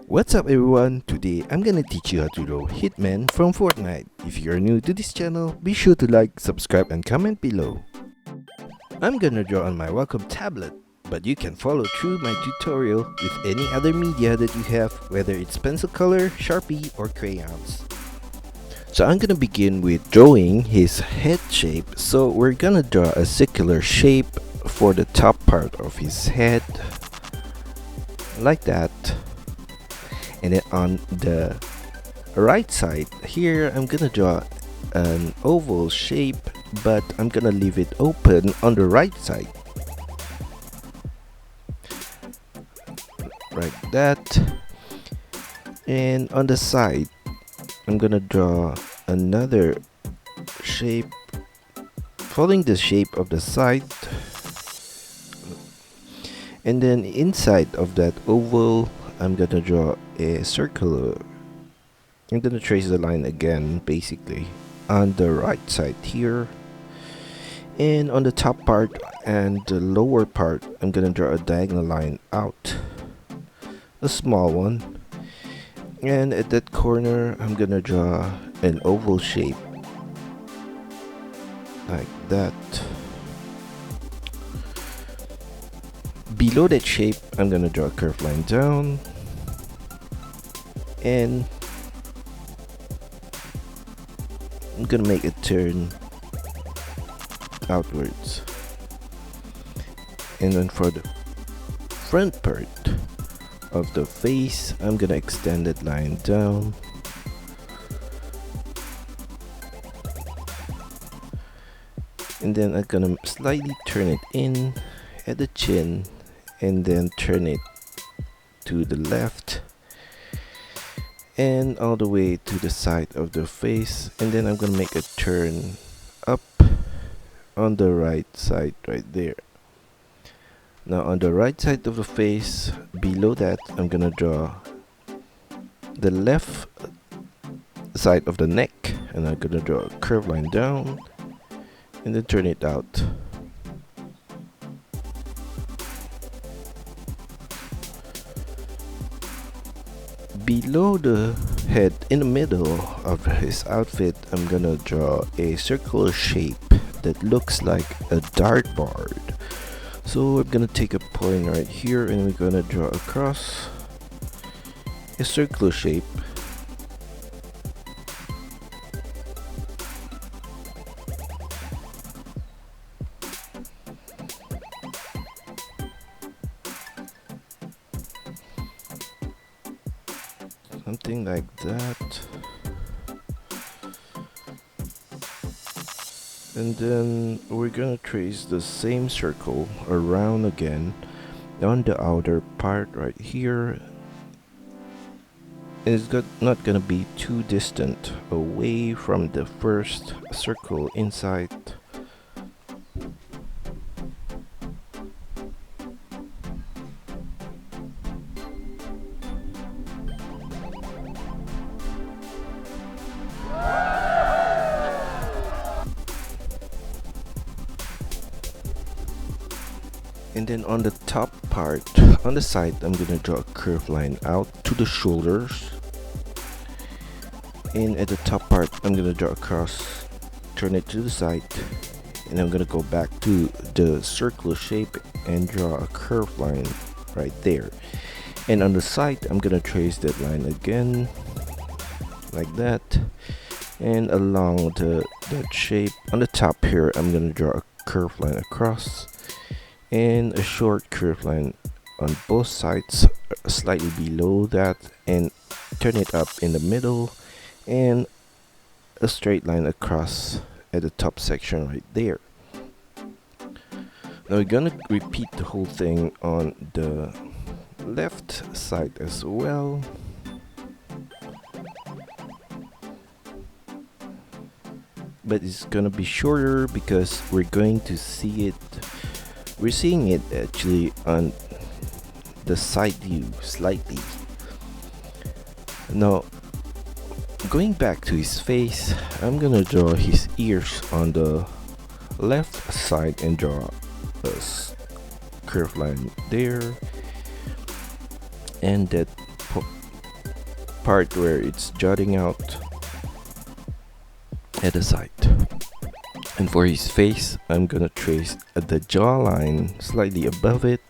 What's up everyone, today I'm gonna teach you how to draw Hitman from Fortnite. If you're new to this channel, be sure to like, subscribe and comment below. I'm gonna draw on my welcome tablet, but you can follow through my tutorial with any other media that you have, whether it's pencil color, Sharpie or crayons. So I'm gonna begin with drawing his head shape. So we're gonna draw a circular shape for the top part of his head, like that. And then on the right side here, I'm gonna draw an oval shape, but I'm gonna leave it open on the right side, like that. And on the side, I'm gonna draw another shape following the shape of the side, and then inside of that oval I'm gonna draw a circle. I'm gonna trace the line again, basically on the right side here, and on the top part and the lower part I'm gonna draw a diagonal line out, a small one, and at that corner I'm gonna draw an oval shape like that. Below that shape I'm gonna draw a curved line down, and I'm gonna make a turn outwards. And then for the front part of the face, I'm gonna extend that line down, and then I'm gonna slightly turn it in at the chin, and then turn it to the left and all the way to the side of the face, and then I'm gonna make a turn up on the right side right there. Now on the right side of the face, below that I'm gonna draw the left side of the neck, and I'm gonna draw a curved line down and then turn it out. Below the head, in the middle of his outfit, I'm gonna draw a circular shape that looks like a dartboard. So I'm gonna take a point right here and we're gonna draw across a circular shape. Something like that. And then we're gonna trace the same circle around again on the outer part right here. It's not gonna be too distant away from the first circle inside. And then on the top part, on the side, I'm gonna draw a curved line out to the shoulders. And at the top part, I'm gonna draw across, turn it to the side, and I'm gonna go back to the circular shape and draw a curved line right there. And on the side, I'm gonna trace that line again, like that. And along that shape, on the top here, I'm gonna draw a curved line across, and a short curved line on both sides, slightly below that, and turn it up in the middle, and a straight line across at the top section right there. Now we're gonna repeat the whole thing on the left side as well. But it's gonna be shorter because we're going to see it. We're seeing it actually on the side view slightly. Now, going back to his face, I'm gonna draw his ears on the left side and draw a curved line there, and that part where it's jutting out at the side. And for his face, I'm gonna trace the jawline slightly above it,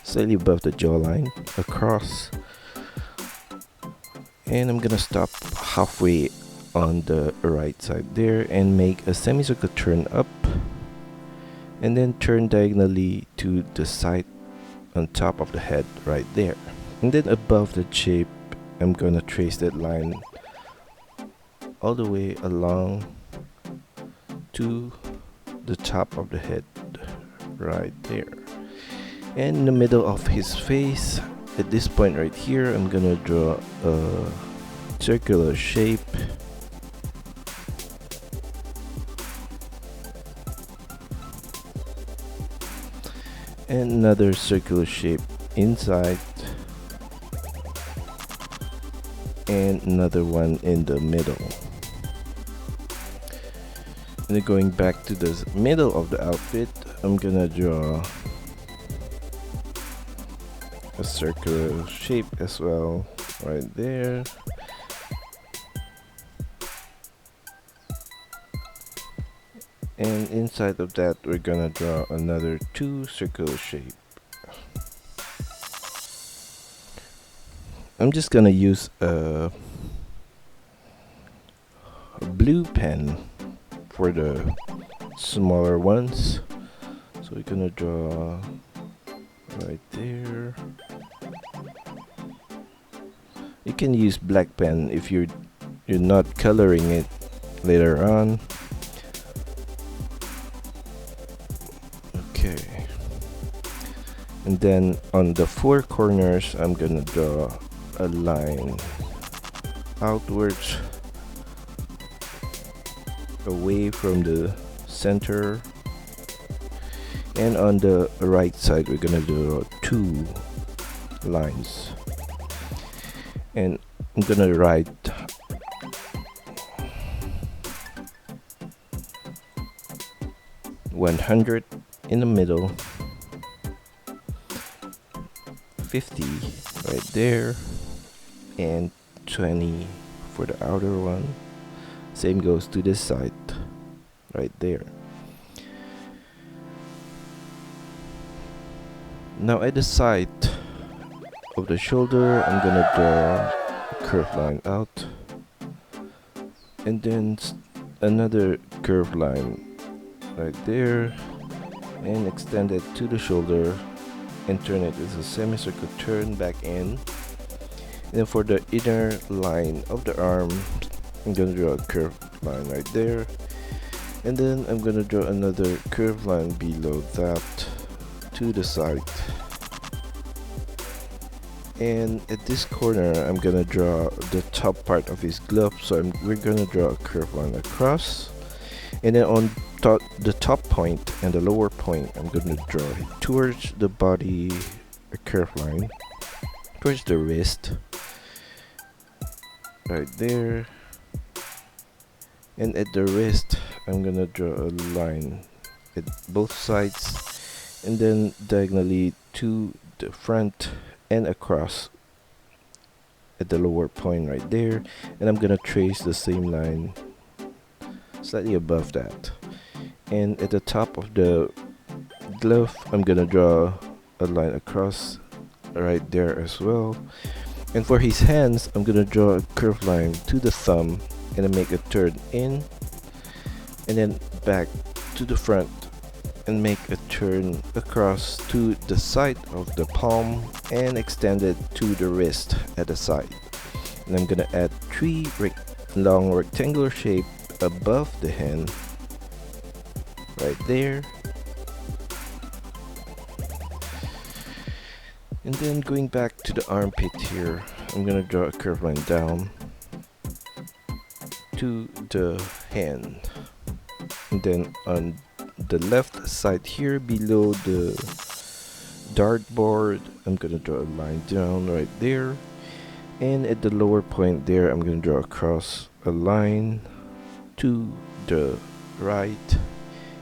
slightly above the jawline, across. And I'm gonna stop halfway on the right side there and make a semicircle turn up, and then turn diagonally to the side on top of the head right there. And then above the shape, I'm gonna trace that line all the way along to the top of the head right there. And in the middle of his face, at this point right here, I'm gonna draw a circular shape. And another circular shape inside, and another one in the middle. And then going back to the middle of the outfit, I'm gonna draw a circular shape as well right there. And inside of that, we're gonna draw another 2 circular shape. I'm just gonna use a blue pen for the smaller ones. So we're gonna draw right there. You can use black pen if you're not coloring it later on. Okay. And then on the 4 corners, I'm gonna draw a line outwards away from the center. And on the right side, we're gonna draw 2 lines. And I'm gonna write $100 in the middle, 50 right there, and 20 for the outer one. Same goes to this side right there. Now at the side of the shoulder, I'm gonna draw a curved line out, and then another curved line right there, and extend it to the shoulder and turn it as a semicircle turn back in. And then for the inner line of the arm, I'm gonna draw a curved line right there, and then I'm gonna draw another curved line below that to the side. And at this corner, I'm gonna draw the top part of his glove, so we're gonna draw a curved line across. And then on the top point and the lower point, I'm gonna draw towards the body a curved line, towards the wrist right there. And at the wrist, I'm gonna draw a line at both sides, and then diagonally to the front and across at the lower point right there. And I'm gonna trace the same line slightly above that. And at the top of the glove, I'm gonna draw a line across right there as well. And for his hands, I'm gonna draw a curved line to the thumb, and then make a turn in, and then back to the front, and make a turn across to the side of the palm, and extend it to the wrist at the side. And I'm gonna add 3 long rectangular shape above the hand right there. And then going back to the armpit here, I'm gonna draw a curved line down to the hand. And then on the left side here below the dartboard, I'm gonna draw a line down right there. And at the lower point there, I'm gonna draw across a line to the right.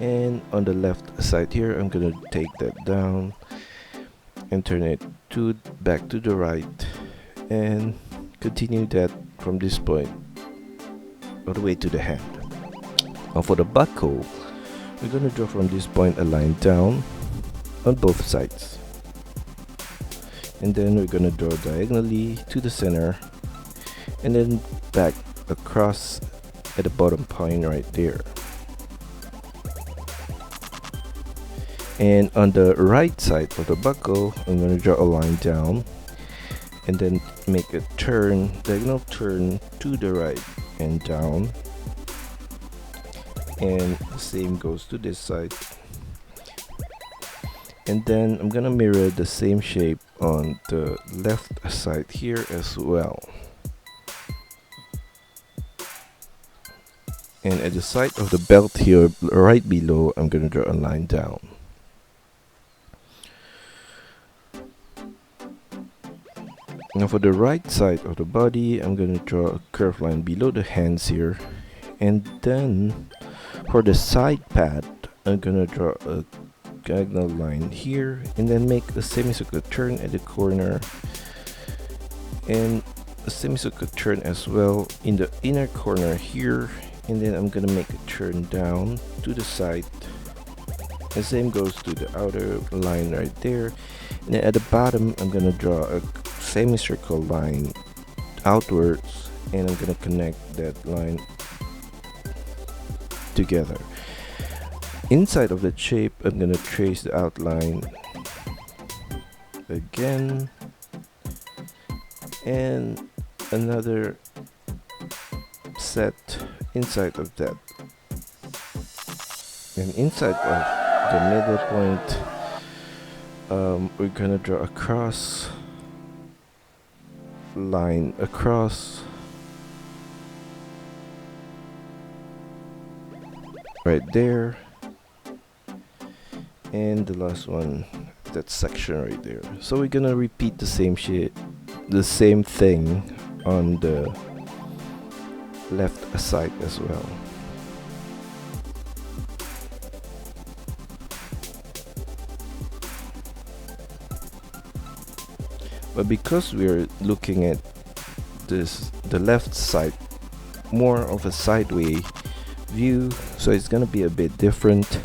And on the left side here, I'm gonna take that down and turn it back to the right, and continue that from this point all the way to the hand. Now for the buckle, we're going to draw from this point a line down on both sides, and then we're going to draw diagonally to the center and then back across at the bottom point right there. And on the right side of the buckle, I'm going to draw a line down and then make a turn, diagonal turn to the right and down, and the same goes to this side. And then I'm gonna mirror the same shape on the left side here as well. And at the side of the belt here right below, I'm gonna draw a line down. Now for the right side of the body, I'm going to draw a curved line below the hands here. And then for the side pad, I'm going to draw a diagonal line here and then make a semicircle turn at the corner and a semicircle turn as well in the inner corner here. And then I'm going to make a turn down to the side. The same goes to the outer line right there. And then at the bottom, I'm going to draw a semicircle line outwards, and I'm going to connect that line together. Inside of the shape, I'm going to trace the outline again, and another set inside of that. And inside of the middle point, we're going to draw a cross line across right there, and the last one, that section right there. So we're gonna repeat the same thing on the left side as well. But because we're looking at the left side, more of a sideways view, so it's gonna be a bit different.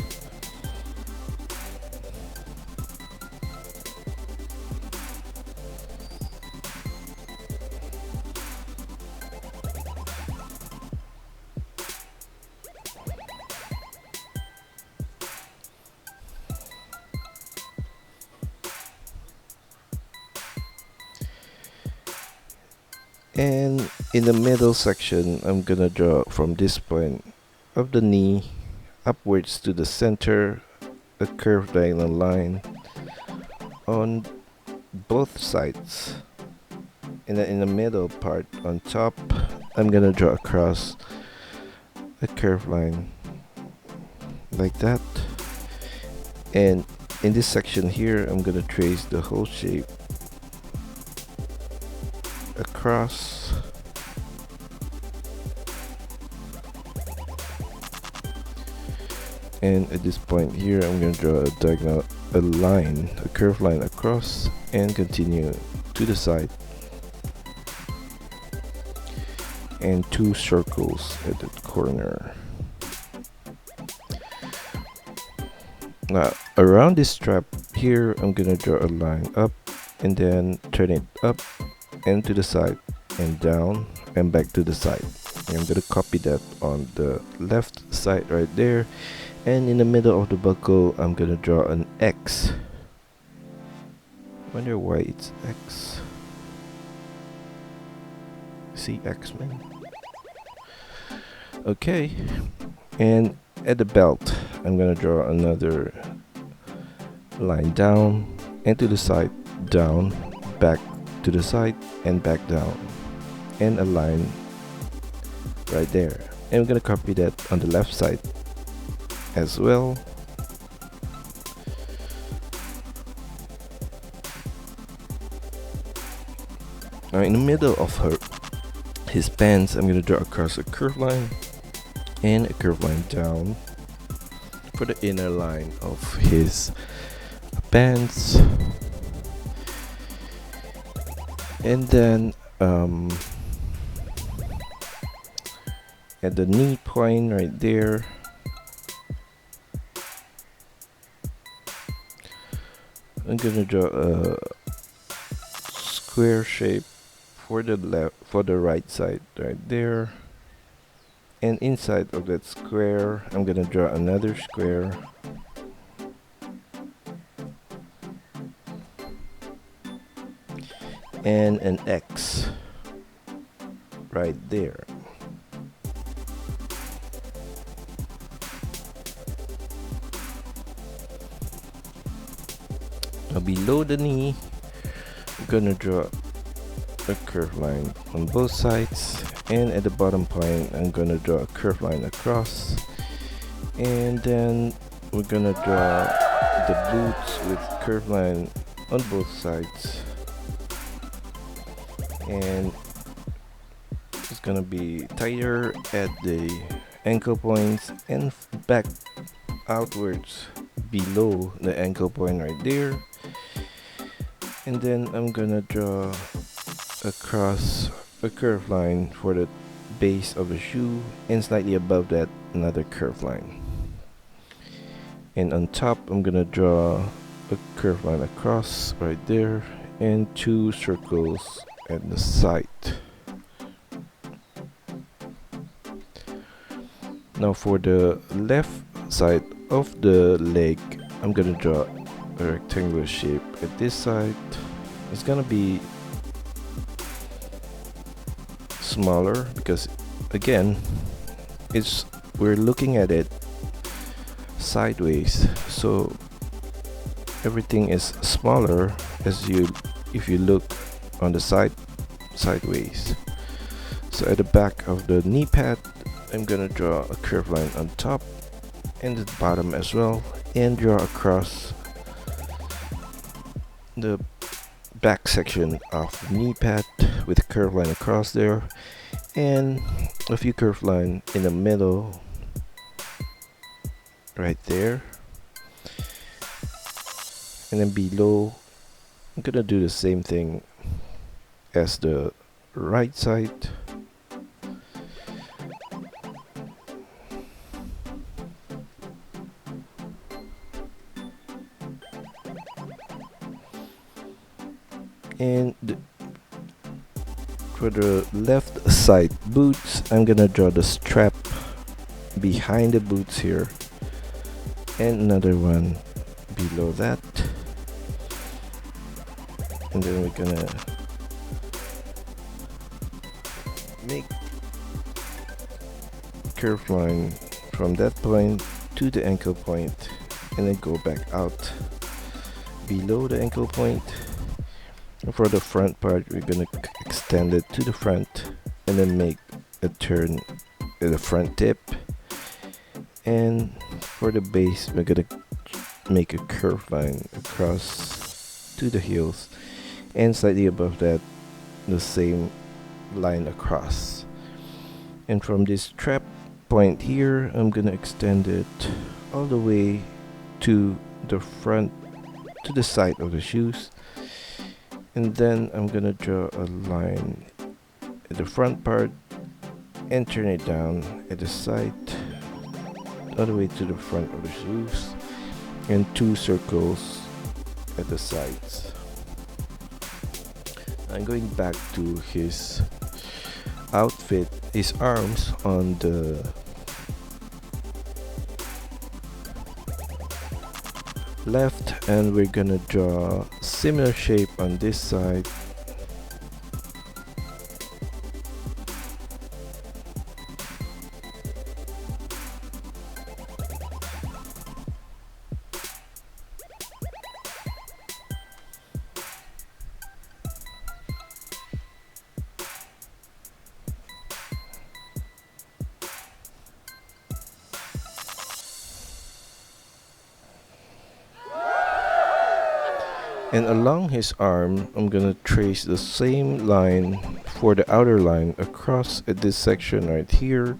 And in the middle section, I'm gonna draw from this point of the knee upwards to the center a curved diagonal line on both sides. And then in the middle part on top, I'm gonna draw across a curved line like that. And in this section here, I'm gonna trace the whole shape across, and at this point here, I'm going to draw a curved line across, and continue to the side, and two circles at the corner. Now around this strap here, I'm going to draw a line up and then turn it up and to the side and down and back to the side. And I'm going to copy that on the left side right there, and in the middle of the buckle I'm going to draw an X. Wonder why it's X. See X-Men? Okay, and at the belt I'm going to draw another line down and to the side, down, back to the side and back down, and a line right there. And I'm gonna copy that on the left side as well. Now in the middle of his pants, I'm gonna draw across a curved line and a curved line down for the inner line of his pants. And then um, at the knee point right there. I'm gonna draw a square shape for the right side right there, and inside of that square I'm gonna draw another square, and an X right there. Now below the knee, I'm gonna draw a curved line on both sides, and at the bottom point I'm gonna draw a curved line across, and then we're gonna draw the boots with curved line on both sides, and it's gonna be tighter at the ankle points and back outwards below the ankle point right there. And then I'm gonna draw across a curved line for the base of the shoe, and slightly above that another curved line. And on top I'm gonna draw a curved line across right there, and 2 circles at the side. Now for the left side of the leg, I'm gonna draw a rectangular shape at this side. It's gonna be smaller because again we're looking at it sideways, so everything is smaller if you look on the sideways. So at the back of the knee pad I'm gonna draw a curved line on top and the bottom as well, and draw across the back section of the knee pad with a curved line across there, and a few curved line in the middle right there. And then below I'm gonna do the same thing as the right side. And for the left side boots, I'm gonna draw the strap behind the boots here, and another one below that. And then we're gonna make curved line from that point to the ankle point, and then go back out below the ankle point. For the front part, we're gonna extend it to the front and then make a turn at the front tip. And for the base, we're gonna make a curved line across to the heels, and slightly above that the same line across. And from this strap point here, I'm gonna extend it all the way to the front, to the side of the shoes. And then I'm gonna draw a line at the front part and turn it down at the side all the way to the front of the shoes, and 2 circles at the sides. I'm going back to his outfit, his arms on the left, and we're gonna draw similar shape on this side. And along his arm, I'm gonna trace the same line for the outer line across at this section right here,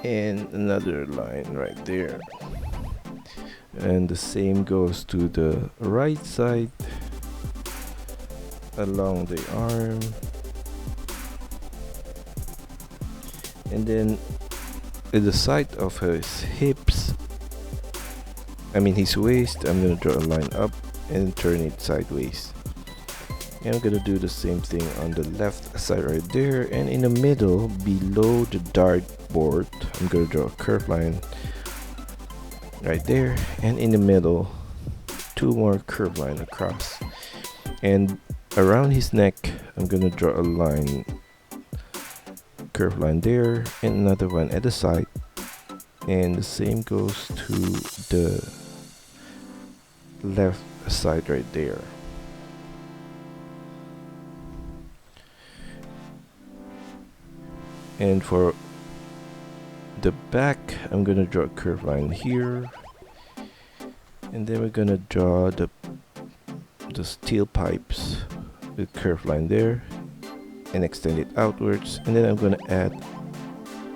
and another line right there. And the same goes to the right side along the arm. And then at the side of his hips, his waist, I'm gonna draw a line up and turn it sideways. And I'm gonna do the same thing on the left side right there, and in the middle below the dartboard I'm gonna draw a curved line right there, and in the middle 2 more curved line across, and around his neck I'm gonna draw a line, curved line there, and another one at the side, and the same goes to the left side right there. And for the back I'm gonna draw a curved line here, and then we're gonna draw the steel pipes with curved line there and extend it outwards, and then I'm gonna add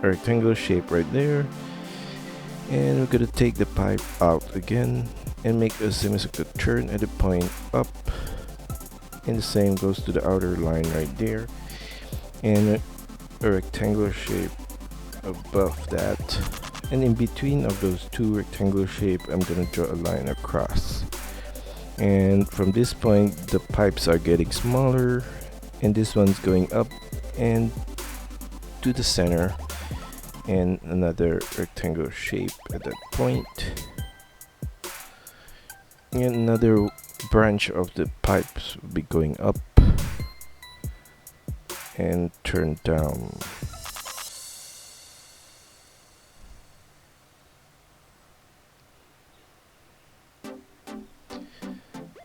a rectangular shape right there, and we're gonna take the pipe out again and make a semicircle turn at the point up, and the same goes to the outer line right there, and a rectangular shape above that, and in between of those 2 rectangular shape I'm gonna draw a line across. And from this point the pipes are getting smaller, and this one's going up and to the center, and another rectangular shape at that point, and another branch of the pipes will be going up and turn down.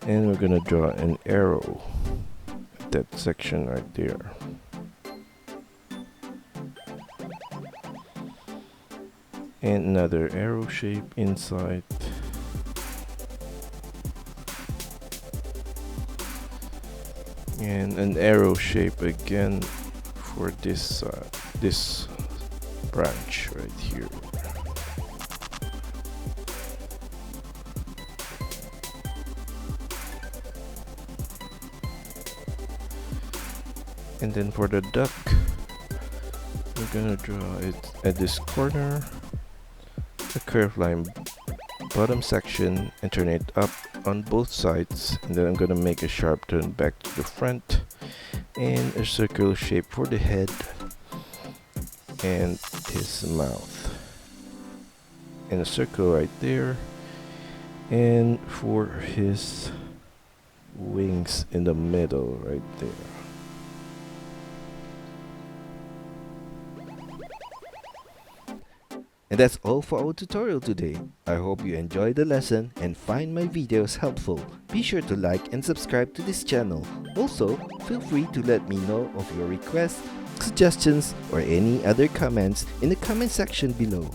And we're gonna draw an arrow at that section right there. And another arrow shape inside. And an arrow shape again for this branch right here. And then for the duck, we're gonna draw it at this corner, a curved line bottom section, and turn it up on both sides, and then I'm gonna make a sharp turn back to the front, and a circular shape for the head and his mouth, and a circle right there, and for his wings in the middle right there. And that's all for our tutorial today. I hope you enjoyed the lesson and find my videos helpful. Be sure to like and subscribe to this channel. Also, feel free to let me know of your requests, suggestions, or any other comments in the comment section below.